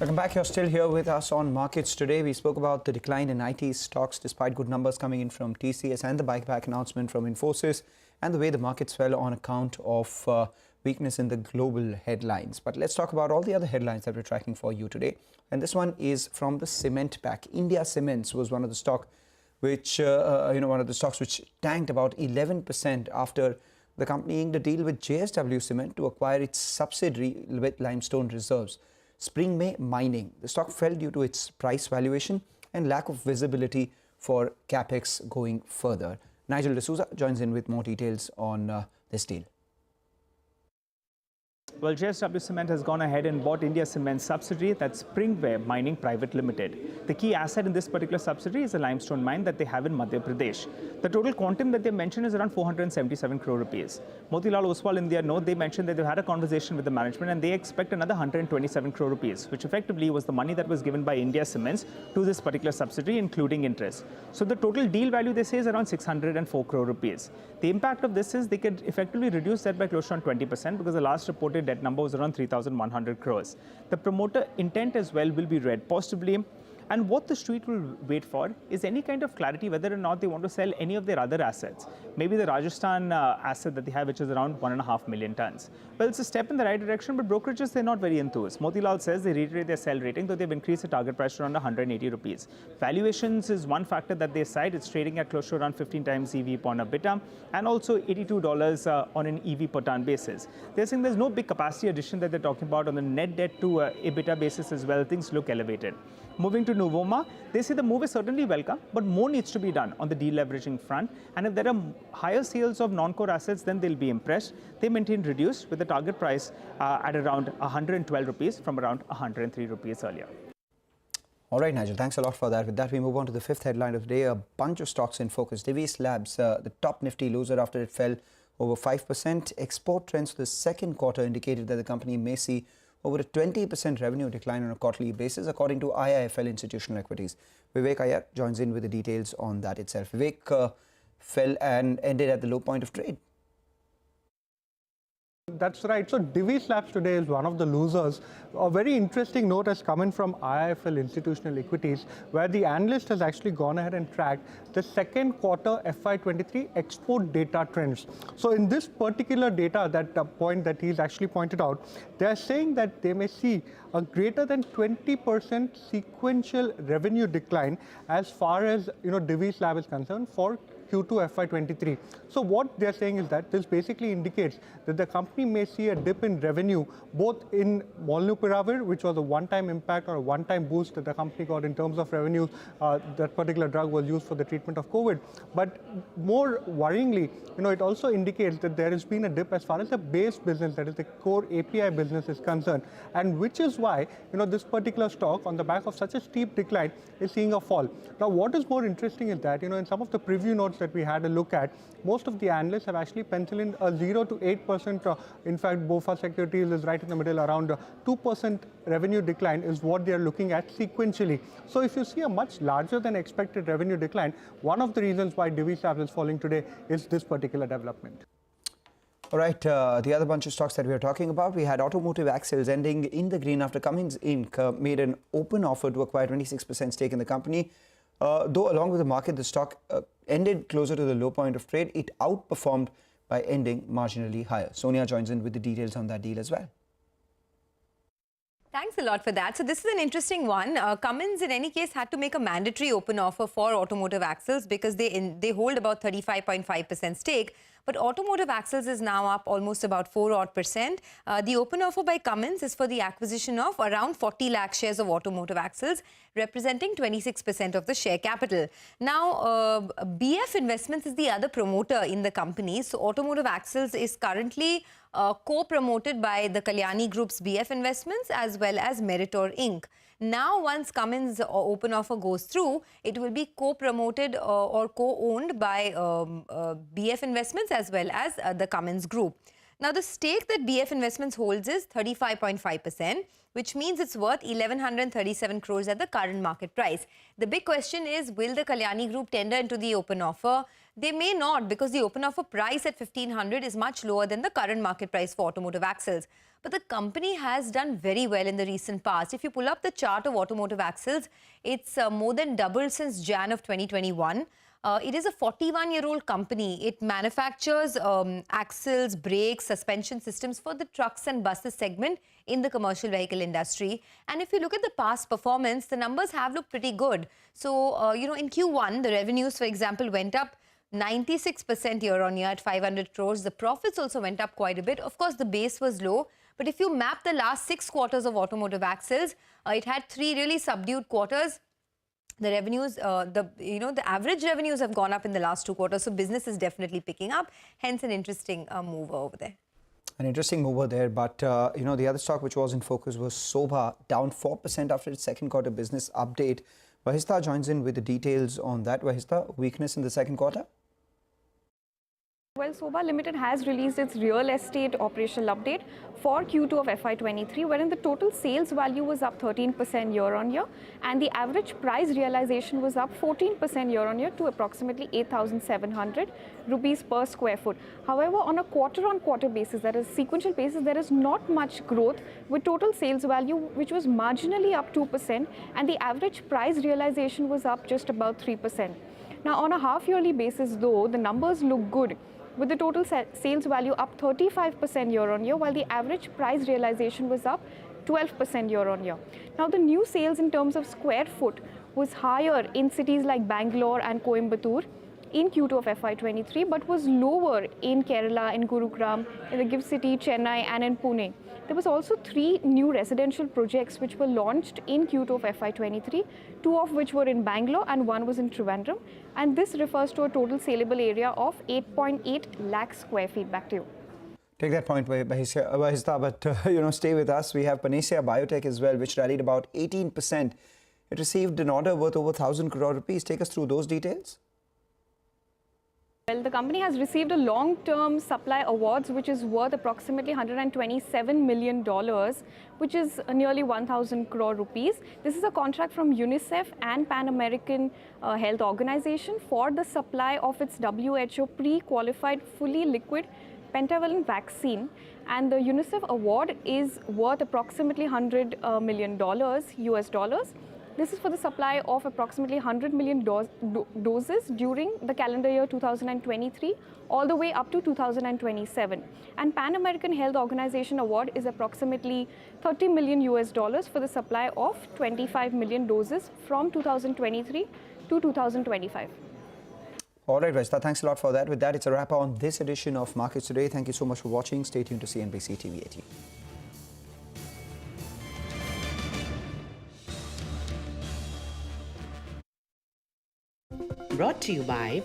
Welcome back. You're still here with us on Markets Today. We spoke about the decline in IT stocks despite good numbers coming in from TCS and the buyback announcement from Infosys and the way the markets fell on account of weakness in the global headlines. But let's talk about all the other headlines that we're tracking for you today. And this one is from the cement pack. India Cements was one of the stock which, one of the stocks which tanked about 11% after the company inked a deal with JSW Cement to acquire its subsidiary with limestone reserves. Spring May Mining. The stock fell due to its price valuation and lack of visibility for capex going further. Nigel D'Souza joins in with more details on this deal. Well, JSW Cement has gone ahead and bought India Cement's subsidiary, that's Springway Mining Private Limited. The key asset in this particular subsidiary is a limestone mine that they have in Madhya Pradesh. The total quantum that they mentioned is around 477 crore rupees. Motilal Oswal in their note, they mentioned that they've had a conversation with the management and they expect another 127 crore rupees, which effectively was the money that was given by India Cements to this particular subsidiary, including interest. So the total deal value, they say, is around 604 crore rupees. The impact of this is they could effectively reduce that by close to 20% because the last reported debt number was around 3,100 crores. The promoter intent as well will be read positively. And what the street will wait for is any kind of clarity whether or not they want to sell any of their other assets. Maybe the Rajasthan asset that they have, which is around 1.5 million tons. Well, it's a step in the right direction, but brokerages, they're not very enthused. Motilal says they reiterate their sell rating, though they've increased the target price to around 180 rupees. Valuations is one factor that they cite. It's trading at close to around 15 times EV upon EBITDA and also $82 on an EV per ton basis. They're saying there's no big capacity addition that they're talking about on the net debt to EBITDA basis as well. Things look elevated. Moving to Novoma, they say the move is certainly welcome, but more needs to be done on the deleveraging front. And if there are higher sales of non-core assets, then they'll be impressed. They maintain reduced with the target price at around 112 rupees from around 103 rupees earlier. All right, Nigel, thanks a lot for that. With that, we move on to the fifth headline of the day. A bunch of stocks in focus. Divi's Labs, the top Nifty loser after it fell over 5%. Export trends for the second quarter indicated that the company may see over a 20% revenue decline on a quarterly basis, according to IIFL Institutional Equities. Vivek Iyer joins in with the details on that itself. Vivek, fell and ended at the low point of trade. That's right. So Divi's Labs today is one of the losers. A very interesting note has come in from IIFL Institutional Equities, where the analyst has actually gone ahead and tracked the second quarter FY23 export data trends. So in this particular data, that point that he's actually pointed out, they are saying that they may see a greater than 20% sequential revenue decline as far as Divi's Lab is concerned for Q2 FY23. So what they're saying is that this basically indicates that the company may see a dip in revenue, both in Molnupiravir, which was a one-time impact or a one-time boost that the company got in terms of revenue. That particular drug was used for the treatment of COVID. But more worryingly, it also indicates that there has been a dip as far as the base business, that is the core API business, is concerned, and which is why this particular stock, on the back of such a steep decline, is seeing a fall. Now, what is more interesting is that in some of the preview notes that we had a look at, most of the analysts have actually penciled in a 0 to 8%. In fact, BofA Securities is right in the middle, around 2% revenue decline is what they are looking at sequentially. So if you see a much larger than expected revenue decline, one of the reasons why Divi's Labs is falling today is this particular development. All right, the other bunch of stocks that we are talking about, we had Automotive Axles ending in the green after Cummins Inc. Made an open offer to acquire 26% stake in the company. Though along with the market, the stock ended closer to the low point of trade, it outperformed by ending marginally higher. Sonia joins in with the details on that deal as well. Thanks a lot for that. So this is an interesting one. Cummins, in any case, had to make a mandatory open offer for Automotive Axles because they hold about 35.5% stake. But Automotive Axles is now up almost about 4% odd. The open offer by Cummins is for the acquisition of around 40 lakh shares of Automotive Axles, representing 26% of the share capital. Now, BF Investments is the other promoter in the company. So Automotive Axles is currently co-promoted by the Kalyani Group's BF Investments as well as Meritor Inc. Now, once Cummins open offer goes through, it will be co-promoted or co-owned by BF Investments as well as the Cummins Group. Now, the stake that BF Investments holds is 35.5%, which means it's worth 1,137 crores at the current market price. The big question is, will the Kalyani Group tender into the open offer? They may not, because the open offer price at 1,500 is much lower than the current market price for automotive axles. But the company has done very well in the recent past. If you pull up the chart of automotive axles, it's more than doubled since Jan of 2021. It is a 41-year-old company. It manufactures axles, brakes, suspension systems for the trucks and buses segment in the commercial vehicle industry. And if you look at the past performance, the numbers have looked pretty good. So, in Q1, the revenues, for example, went up 96% year-on-year at 500 crores. The profits also went up quite a bit. Of course, the base was low. But if you map the last 6 quarters of automotive axles, it had 3 really subdued quarters. The revenues, the average revenues have gone up in the last 2 quarters. So business is definitely picking up. Hence, an interesting move over there. An interesting mover there, but the other stock which was in focus was Sobha, down 4% after its second quarter business update. Vahista joins in with the details on that. Vahista, weakness in the second quarter? Well, Sobha Limited has released its real estate operational update for Q2 of FY23, wherein the total sales value was up 13% year-on-year and the average price realization was up 14% year-on-year to approximately 8,700 rupees per square foot. However, on a quarter-on-quarter basis, that is sequential basis, there is not much growth, with total sales value which was marginally up 2% and the average price realization was up just about 3%. Now, on a half-yearly basis, though, the numbers look good, with the total sales value up 35% year-on-year, while the average price realization was up 12% year-on-year. Now, the new sales in terms of square foot was higher in cities like Bangalore and Coimbatore in Q2 of FY23, but was lower in Kerala, in Gurugram, in the GIFT City, Chennai, and in Pune. There was also 3 new residential projects which were launched in Q2 of FY23, 2 of which were in Bangalore and 1 was in Trivandrum. And this refers to a total saleable area of 8.8 lakh square feet. Back to you. Take that point, Vahista, but stay with us. We have Panacea Biotech as well, which rallied about 18%. It received an order worth over 1,000 crore rupees. Take us through those details. Well, the company has received a long-term supply awards, which is worth approximately $127 million, which is nearly 1,000 crore rupees. This is a contract from UNICEF and Pan American Health Organization for the supply of its WHO pre-qualified fully liquid pentavalent vaccine. And the UNICEF award is worth approximately $100 million US dollars. This is for the supply of approximately 100 million doses during the calendar year 2023 all the way up to 2027. And Pan American Health Organization award is approximately 30 million US dollars for the supply of 25 million doses from 2023 to 2025. All right, Vahista, thanks a lot for that. With that, it's a wrap on this edition of Markets Today. Thank you so much for watching. Stay tuned to CNBC-TV18. Brought to you by